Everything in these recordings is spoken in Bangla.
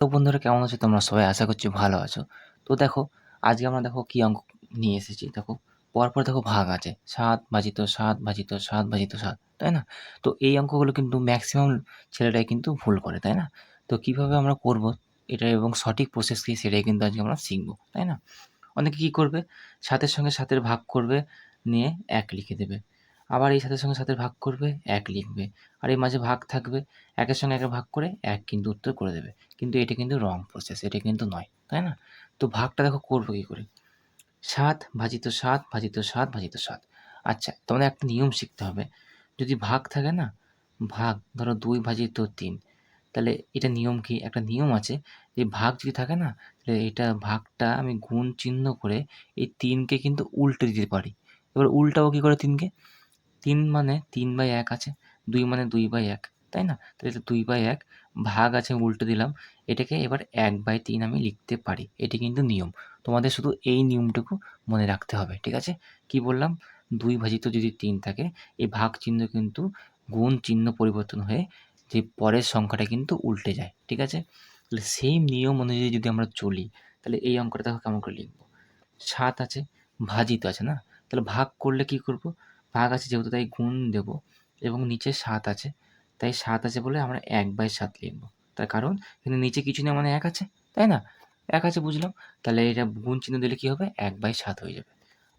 তো বন্ধুরা কেমন আছো তোমরা সবাই? আশা করছি ভালো আছো। তো দেখো আজকে আমরা কি অঙ্ক নিয়ে এসেছি দেখো। পরপর দেখো ভাগ আছে ৭ ভাজিত ৭ ভাজিত ৭ ভাজিত ৭, তাই না? তো এই অঙ্কগুলো কিন্তু ম্যাক্সিমাম ছেলেরাই কিন্তু ভুল করে, তাই না? তো কিভাবে আমরা করব এটা এবং সঠিক প্রসেস কি সেটাই কিন্তু আজকে আমরা শিখব, তাই না? অনেকে কি করবে ৭ এর সঙ্গে ৭ এর ভাগ করবে, নিয়ে ১ লিখে দেবে। আবার এই ৭ এর সঙ্গে ৭ এর ভাগ করবে, ১ লিখবে। আর এই মাঝে ভাগ থাকবে, ১ এর সঙ্গে ১ এর ভাগ করে ১ কিন্তু উত্তর করে দেবে। কিন্তু এটা কিন্তু রং প্রসেস, এটা কিন্তু নয়, তাই না? তো ভাগটা দেখো করব কি করে? ৭ ভাজিত ৭ ভাজিত ৭ ভাজিত ৭। আচ্ছা, তোমাদের একটা নিয়ম শিখতে হবে। যদি ভাগ থাকে না, ভাগ ধরো ২ ভাজিত ৩, তাহলে এটা নিয়ম কি? একটা নিয়ম আছে যে ভাগ যদি থাকে না, তাহলে এটা ভাগটা আমি গুণ চিহ্ন করে এই ৩ কে কিন্তু উল্টে দিতে পারি। এবার উল্টাবো কি করে ৩ কে? ৩ মানে ৩/১ আছে, ২ মানে ২/১, তাই না? তাহলে এটা ২/১, ভাগ আছে উল্টে দিলাম। এটাকে এবার ১/৩ আমি লিখতে পারি। এটি কিন্তু নিয়ম। তোমাদের শুধু এই নিয়মটুকু মনে রাখতে হবে, ঠিক আছে? কি বললাম? ২ ভাজিত যদি ৩ থাকে, এই ভাগ চিহ্ন কিন্তু গুণ চিহ্ন পরিবর্তন হয়ে যে পরের সংখ্যাটা কিন্তু উল্টে যায়, ঠিক আছে? তাহলে সেইম নিয়ম অনুযায়ী যদি আমরা চলি, তাহলে এই অঙ্কটা দেখো কেমন করে লিখব? ৭ আছে, ভাজিত আছে না? তাহলে ভাগ করলে কি করব? ভাগ আছে যেহেতু তাই গুণ দেব এবং নিচে ৭ আছে। তাই ৭ আছে বলে আমরা ১/৭ লিখব। তার কারণ এখানে নিচে কিছু নেই মানে ১ আছে, তাই না? ১ আছে বুঝলাম। তাহলে এটা গুণ চিহ্ন দিলে কি হবে? ১/৭ হয়ে যাবে।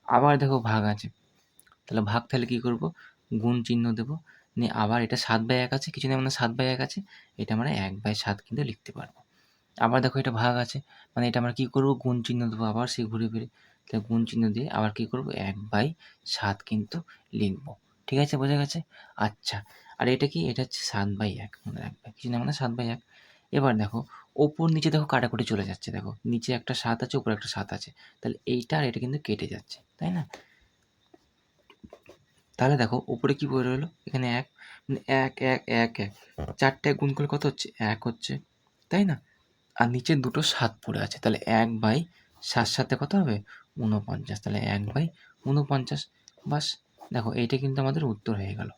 আবার দেখো ভাগ আছে। তাহলে ভাগ থাকলে কি করব? গুণ চিহ্ন দেব। নিয়ে আবার এটা ৭/১ আছে, কিছু নেই মানে ৭/১ আছে। এটা আমরা ১/৭ কিন্তু লিখতে পারব। আবার দেখো এটা ভাগ আছে, মানে এটা আমরা কি করব? গুণ চিহ্ন দেবো আবার সেই ঘুরে ফিরে। তাহলে গুণ চিহ্ন দিয়ে আবার কি করব? ১/৭ কিন্তু লিখব। ঠিক আছে, বোঝা গেছে? আচ্ছা, আর এটা কি? এটা হচ্ছে ৭/১, মনে রাখবে। কিছু না মানে ৭/১। এবার দেখো ওপর নিচে দেখো কাটাকুটি চলে যাচ্ছে দেখো। নিচে একটা ৭ আছে, উপরে একটা ৭ আছে। তাহলে এইটা আর এটা কিন্তু কেটে যাচ্ছে, তাই না? তাহলে দেখো উপরে কি পড়ে রইল? এখানে ১, মানে ১, ১, ১, ১। ৪ টা গুণ করলে কত হচ্ছে? ১ হচ্ছে, তাই না? আর নিচে দুটো ৭ পড়ে আছে। তাহলে ১/৭ সাথে কত হবে? ৪৯। তাহলে ১/৪৯। বাস, দেখো এইটা কিন্তু আমাদের উত্তর হয়ে গেল,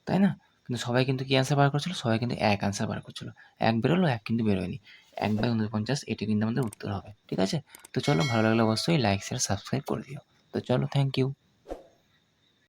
তাই না? কিন্তু সবাই কিন্তু কি অ্যান্সার বার করছিল? সবাই কিন্তু ১ অ্যান্সার বার করছিল। ১ বেরোলো, ১ কিন্তু বেরোয়নি। ১/৪৯ এটা কিন্তু আমাদের উত্তর হবে। ঠিক আছে? তো চলো ভালো লাগলে অবশ্যই লাইক, শেয়ার, সাবস্ক্রাইব করে দিও। তো চলো, থ্যাংক ইউ।